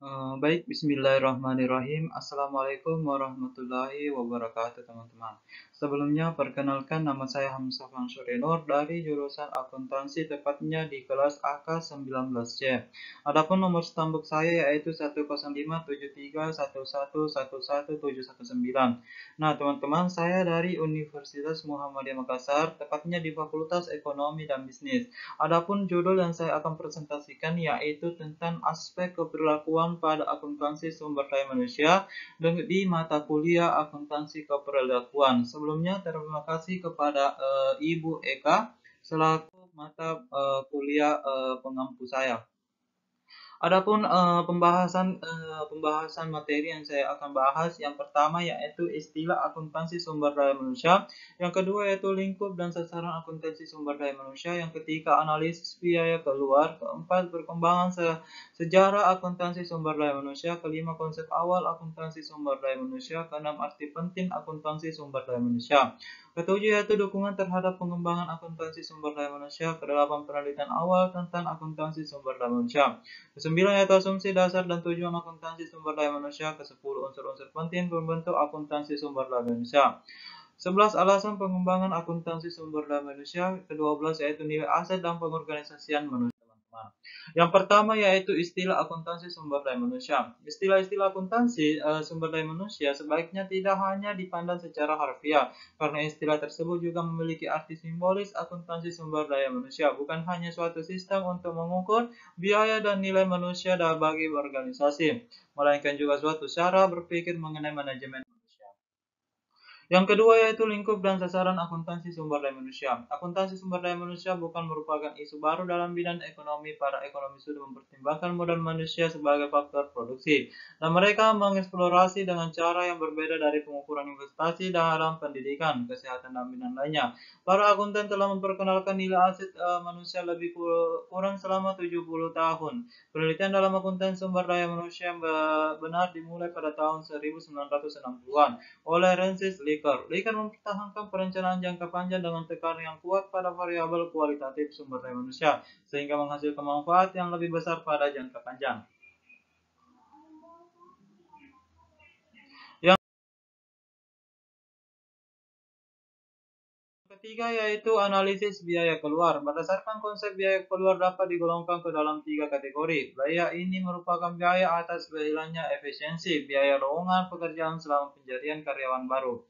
Baik, bismillahirrahmanirrahim. Assalamualaikum warahmatullahi wabarakatuh, teman-teman. Sebelumnya, perkenalkan nama saya Hamzah Mansurinur dari jurusan akuntansi, tepatnya di kelas AK19C. Adapun nomor stambuk saya yaitu 1057311111719. Nah, teman-teman, saya dari Universitas Muhammadiyah Makassar, tepatnya di Fakultas Ekonomi dan Bisnis. Adapun judul yang saya akan presentasikan yaitu tentang aspek keberlakuan pada akuntansi sumber daya manusia di mata kuliah akuntansi keberlakuan. Sebelumnya terima kasih kepada Ibu Eka selaku mata kuliah pengampu saya. Adapun pembahasan materi yang saya akan bahas, yang pertama yaitu istilah akuntansi sumber daya manusia, yang kedua yaitu lingkup dan sasaran akuntansi sumber daya manusia, yang ketiga analisis biaya keluar, keempat perkembangan sejarah akuntansi sumber daya manusia, kelima konsep awal akuntansi sumber daya manusia, keenam arti penting akuntansi sumber daya manusia. Ketujuh yaitu dukungan terhadap pengembangan akuntansi sumber daya manusia, kedelapan penelitian awal tentang akuntansi sumber daya manusia. Kesembilan yaitu asumsi dasar dan tujuan akuntansi sumber daya manusia. Kesepuluh unsur-unsur penting pembentuk akuntansi sumber daya manusia. 11 alasan pengembangan akuntansi sumber daya manusia. Kedua belas yaitu nilai aset dan pengorganisasian manusia. Yang pertama yaitu istilah akuntansi sumber daya manusia. Istilah-istilah akuntansi sumber daya manusia sebaiknya tidak hanya dipandang secara harfiah, karena istilah tersebut juga memiliki arti simbolis. Akuntansi sumber daya manusia bukan hanya suatu sistem untuk mengukur biaya dan nilai manusia bagi organisasi, melainkan juga suatu cara berpikir mengenai manajemen manusia. Yang kedua yaitu lingkup dan sasaran akuntansi sumber daya manusia. Akuntansi sumber daya manusia bukan merupakan isu baru dalam bidang ekonomi. Para ekonomi sudah mempertimbangkan modal manusia sebagai faktor produksi, dan mereka mengeksplorasi dengan cara yang berbeda dari pengukuran investasi dalam pendidikan, kesehatan, dan bidang lainnya. Para akuntan telah memperkenalkan nilai aset manusia lebih kurang selama 70 tahun. Penelitian dalam akuntansi sumber daya manusia yang benar dimulai pada tahun 1960-an oleh Francis Licker. Licker mempertahankan perencanaan jangka panjang dengan tekanan yang kuat pada variabel kualitatif sumber daya manusia, sehingga menghasilkan manfaat yang lebih besar pada jangka panjang. Yang ketiga yaitu analisis biaya keluar. Berdasarkan konsep biaya keluar dapat digolongkan ke dalam tiga kategori. Biaya ini merupakan biaya atas hilangnya efisiensi, biaya lowongan pekerjaan selama pencarian karyawan baru,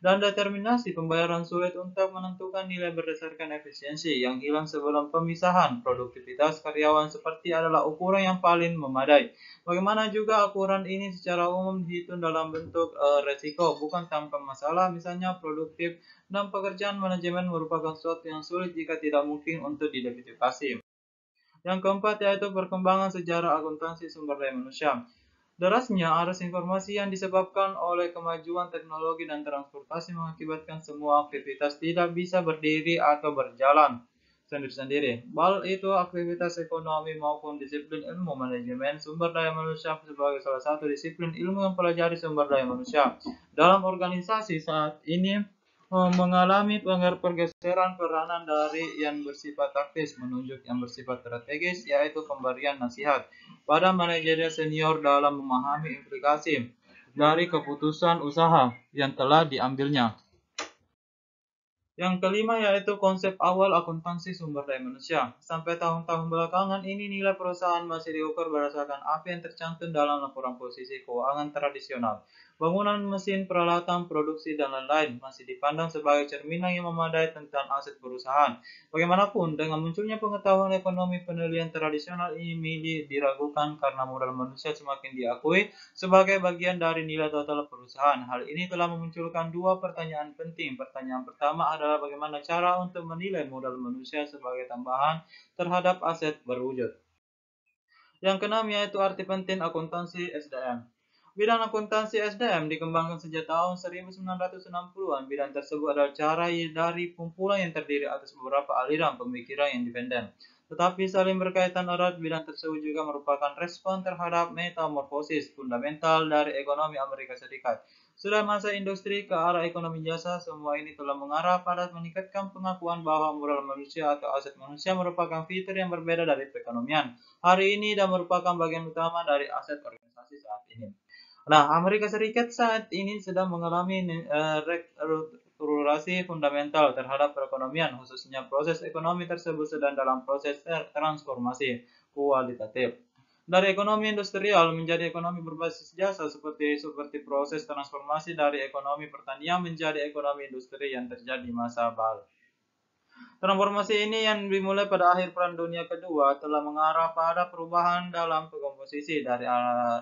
dan determinasi pembayaran sulit untuk menentukan nilai berdasarkan efisiensi yang hilang sebelum pemisahan. Produktivitas karyawan seperti adalah ukuran yang paling memadai. Bagaimana juga ukuran ini secara umum dihitung dalam bentuk resiko, bukan tanpa masalah. Misalnya produktif dan pekerjaan manajemen merupakan sesuatu yang sulit jika tidak mungkin untuk diidentifikasi. Yang keempat yaitu perkembangan sejarah akuntansi sumber daya manusia. Derasnya arus informasi yang disebabkan oleh kemajuan teknologi dan transportasi mengakibatkan semua aktivitas tidak bisa berdiri atau berjalan sendiri-sendiri. Baik itu aktivitas ekonomi maupun disiplin ilmu manajemen sumber daya manusia sebagai salah satu disiplin ilmu yang mempelajari sumber daya manusia. Dalam organisasi saat ini mengalami pergeseran peranan dari yang bersifat taktis menuju yang bersifat strategis, yaitu pemberian nasihat pada manajer senior dalam memahami implikasi dari keputusan usaha yang telah diambilnya. Yang kelima yaitu konsep awal akuntansi sumber daya manusia. Sampai tahun-tahun belakangan ini nilai perusahaan masih diukur berdasarkan apa yang tercantum dalam laporan posisi keuangan tradisional. Bangunan, mesin, peralatan, produksi, dan lain-lain masih dipandang sebagai cerminan yang memadai tentang aset perusahaan. Bagaimanapun, dengan munculnya pengetahuan ekonomi, penilaian tradisional ini diragukan karena modal manusia semakin diakui sebagai bagian dari nilai total perusahaan. Hal ini telah memunculkan dua pertanyaan penting. Pertanyaan pertama adalah bagaimana cara untuk menilai modal manusia sebagai tambahan terhadap aset berwujud. Yang keenam yaitu arti penting akuntansi SDM. Bidang akuntansi SDM dikembangkan sejak tahun 1960-an. Bidang tersebut adalah cara dari kumpulan yang terdiri atas beberapa aliran pemikiran yang independen. Tetapi saling berkaitan erat, bidang tersebut juga merupakan respon terhadap metamorfosis fundamental dari ekonomi Amerika Serikat. Sudah masa industri ke arah ekonomi jasa, semua ini telah mengarah pada meningkatkan pengakuan bahwa moral manusia atau aset manusia merupakan fitur yang berbeda dari perekonomian hari ini dan merupakan bagian utama dari aset organisasi saat ini. Nah, Amerika Serikat saat ini sedang mengalami restrukturasi fundamental terhadap perekonomian, khususnya proses ekonomi tersebut sedang dalam proses transformasi kualitatif. Dari ekonomi industrial menjadi ekonomi berbasis jasa seperti proses transformasi dari ekonomi pertanian menjadi ekonomi industri yang terjadi masa lalu. Transformasi ini yang dimulai pada akhir Perang Dunia Kedua telah mengarah pada perubahan dalam komposisi dari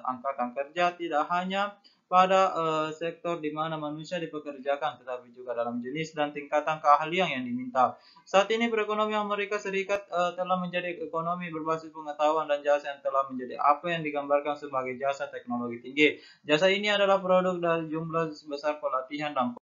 angkatan kerja tidak hanya pada sektor di mana manusia dipekerjakan, tetapi juga dalam jenis dan tingkatan keahlian yang diminta. Saat ini perekonomian Amerika Serikat telah menjadi ekonomi berbasis pengetahuan dan jasa yang telah menjadi apa yang digambarkan sebagai jasa teknologi tinggi. Jasa ini adalah produk dari jumlah besar pelatihan dan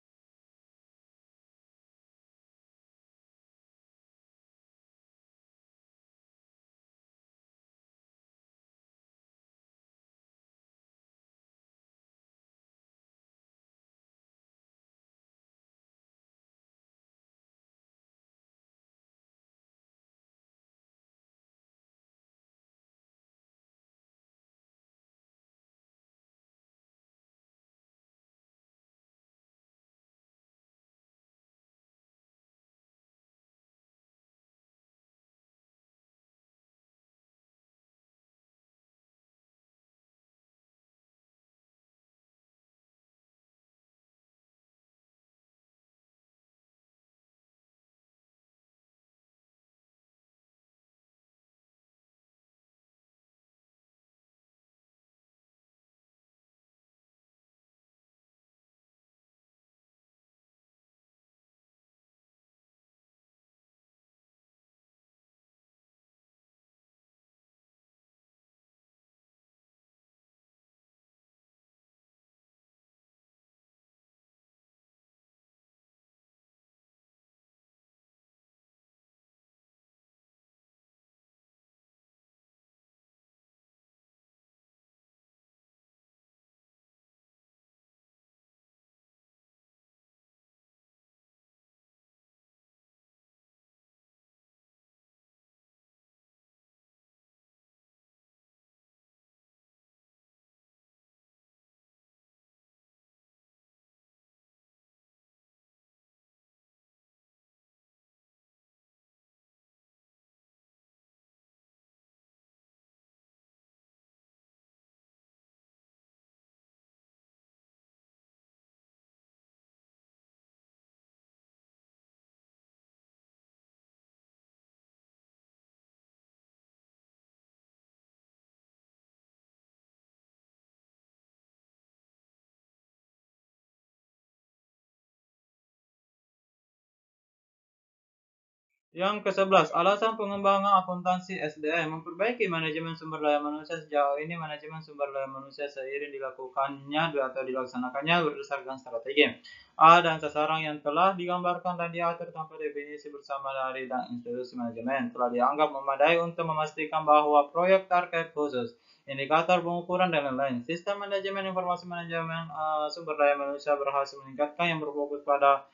yang ke-11, alasan pengembangan akuntansi SDM memperbaiki manajemen sumber daya manusia. Sejauh ini manajemen sumber daya manusia seiring dilakukannya atau dilaksanakannya berdasarkan strategi A dan sasaran yang telah digambarkan dan diatur tanpa definisi bersama dari dan institusi manajemen telah dianggap memadai untuk memastikan bahwa proyek target khusus, indikator pengukuran dan lain-lain. Sistem manajemen informasi manajemen sumber daya manusia berhasil meningkatkan yang berfokus pada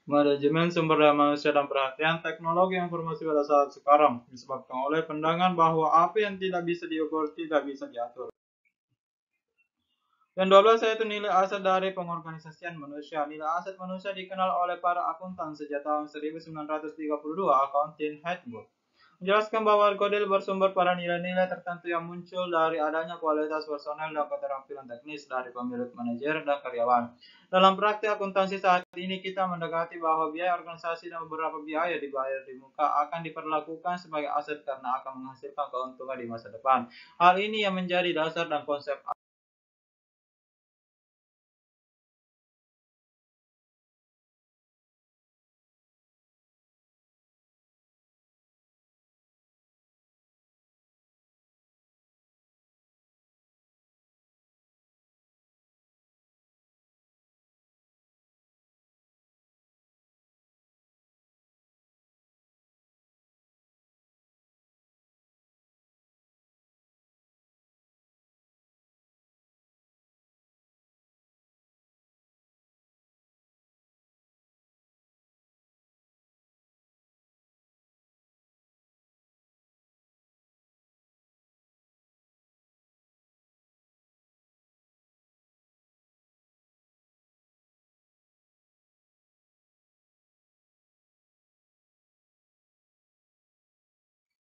manajemen sumber daya manusia dan perhatian teknologi informasi pada saat sekarang disebabkan oleh pandangan bahwa apa yang tidak bisa diukur tidak bisa diatur. Yang 12 yaitu nilai aset dari pengorganisasian manusia. Nilai aset manusia dikenal oleh para akuntan sejak tahun 1932, Accounting Handbook menjelaskan bahwa kodel bersumber pada nilai-nilai tertentu yang muncul dari adanya kualitas personel dan keterampilan teknis dari pemilik, manajer, dan karyawan. Dalam praktik akuntansi saat ini kita mendekati bahwa biaya organisasi dan beberapa biaya dibayar di muka akan diperlakukan sebagai aset karena akan menghasilkan keuntungan di masa depan. Hal ini yang menjadi dasar dan konsep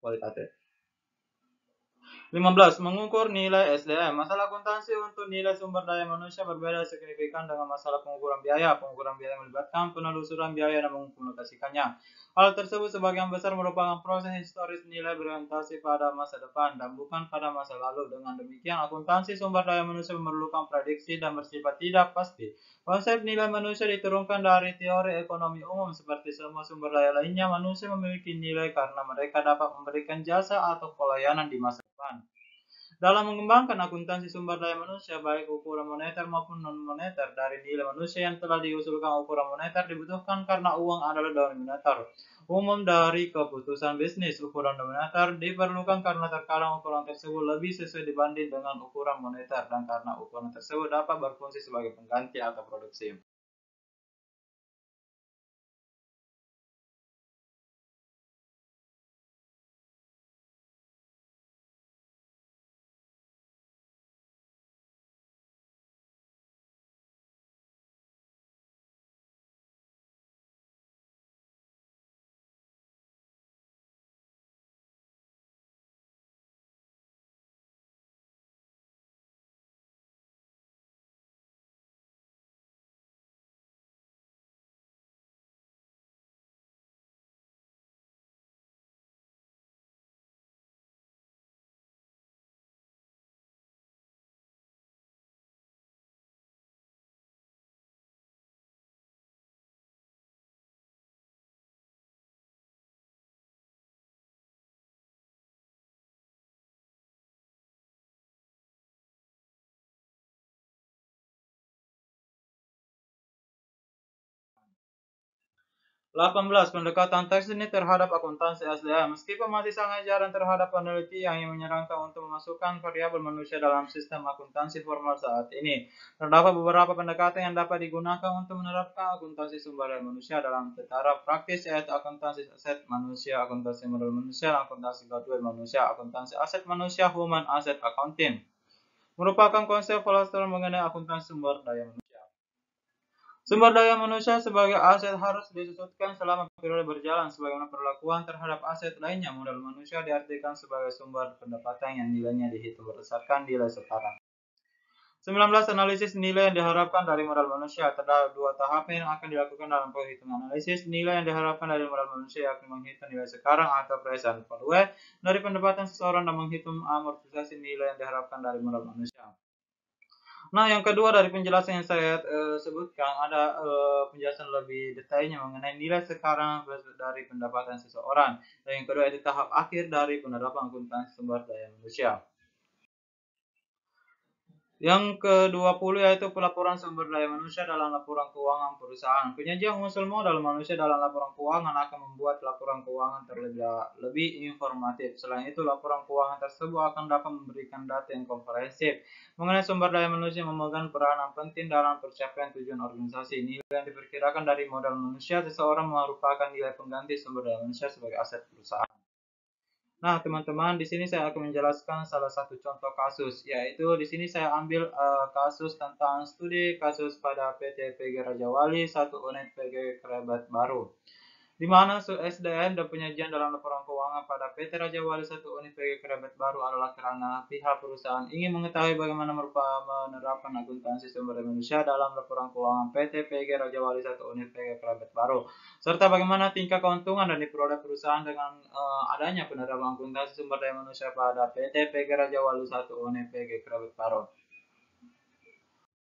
kualitatif. 15. Mengukur nilai SDM. Masalah akuntansi untuk nilai sumber daya manusia berbeda signifikan dengan masalah pengukuran biaya. Pengukuran biaya melibatkan penelusuran biaya dan mengimplementasikannya. Hal tersebut sebagian besar merupakan proses historis nilai berorientasi pada masa depan dan bukan pada masa lalu. Dengan demikian, akuntansi sumber daya manusia memerlukan prediksi dan bersifat tidak pasti. Konsep nilai manusia diturunkan dari teori ekonomi umum. Seperti semua sumber daya lainnya, manusia memiliki nilai karena mereka dapat memberikan jasa atau pelayanan di masa depan. Dalam mengembangkan akuntansi sumber daya manusia, baik ukuran moneter maupun non-moneter, dari nilai manusia yang telah diusulkan ukuran moneter dibutuhkan karena uang adalah denominator umum dari keputusan bisnis. Ukuran denominator diperlukan karena terkadang ukuran tersebut lebih sesuai dibanding dengan ukuran moneter dan karena ukuran tersebut dapat berfungsi sebagai pengganti atau produksi. 18. Pendekatan teknis terhadap akuntansi SDM. Meskipun masih sangat jarang terhadap penelitian yang menyarankan untuk memasukkan variabel manusia dalam sistem akuntansi formal saat ini, terdapat beberapa pendekatan yang dapat digunakan untuk menerapkan akuntansi sumber daya manusia dalam taraf praktis, yaitu akuntansi aset manusia, akuntansi modal manusia, akuntansi goodwill manusia, akuntansi aset manusia, human asset accounting. Merupakan konsep kolosal mengenai akuntansi sumber daya manusia. Sumber daya manusia sebagai aset harus disusutkan selama periode berjalan, sebagaimana perlakuan terhadap aset lainnya. Modal manusia diartikan sebagai sumber pendapatan yang nilainya dihitung berdasarkan nilai sekarang. 19. Analisis nilai yang diharapkan dari modal manusia. Terdapat dua tahapan yang akan dilakukan dalam penghitungan analisis nilai yang diharapkan dari modal manusia, yakni menghitung nilai sekarang atau present value dari pendapatan seseorang dan menghitung amortisasi nilai yang diharapkan dari modal manusia. Nah, yang kedua dari penjelasan yang saya sebutkan ada penjelasan lebih detailnya mengenai nilai sekarang dari pendapatan seseorang. Dan yang kedua itu tahap akhir dari penerapan akuntansi sumber daya manusia. Yang ke-20 yaitu pelaporan sumber daya manusia dalam laporan keuangan perusahaan. Penyajian unsur modal manusia dalam laporan keuangan akan membuat laporan keuangan lebih informatif. Selain itu, laporan keuangan tersebut akan dapat memberikan data yang komprehensif mengenai sumber daya manusia yang memegang peranan penting dalam pencapaian tujuan organisasi. Nilai yang diperkirakan dari modal manusia seseorang merupakan nilai pengganti sumber daya manusia sebagai aset perusahaan. Nah, teman-teman, di sini saya akan menjelaskan salah satu contoh kasus, yaitu di sini saya ambil kasus tentang studi kasus pada PT PG Raja Wali 1 unit PG Kerabat Baru, di mana SDM dan penyajian dalam laporan keuangan pada PT Raja Wali 1 unit PG Kerabat Baru adalah karena pihak perusahaan ingin mengetahui bagaimana menerapkan akuntansi sumber daya manusia dalam laporan keuangan PT PG Raja Wali 1 unit PG Kerabat Baru, serta bagaimana tingkat keuntungan yang diperoleh perusahaan dengan adanya penerapan akuntansi sumber daya manusia pada PT PG Raja Wali 1 unit PG Kerabat Baru.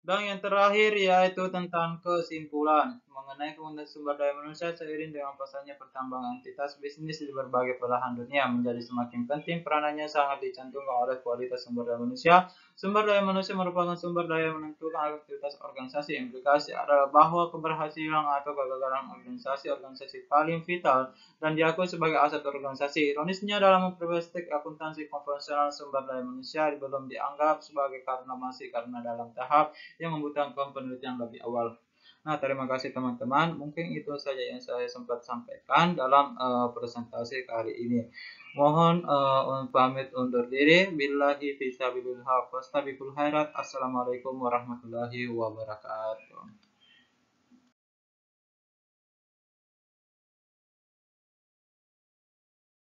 Dan yang terakhir yaitu tentang kesimpulan mengenai kegunaan sumber daya manusia seiring dengan pesatnya pertambangan entitas bisnis di berbagai belahan dunia menjadi semakin penting. Peranannya sangat dicantumkan oleh kualitas sumber daya manusia. Sumber daya manusia merupakan sumber daya menentukan aktivitas organisasi. Implikasi adalah bahwa keberhasilan atau kegagalan organisasi paling vital dan diakui sebagai aset organisasi. Ironisnya, dalam perspektif akuntansi konvensional, sumber daya manusia belum dianggap sebagai karena dalam tahap yang membutuhkan penelitian lebih awal. Nah, terima kasih teman-teman. Mungkin itu saja yang saya sempat sampaikan dalam presentasi kali ini. Mohon pamit undur diri. Billahi fisabilillah wastabiqul khairat. Assalamualaikum warahmatullahi wabarakatuh.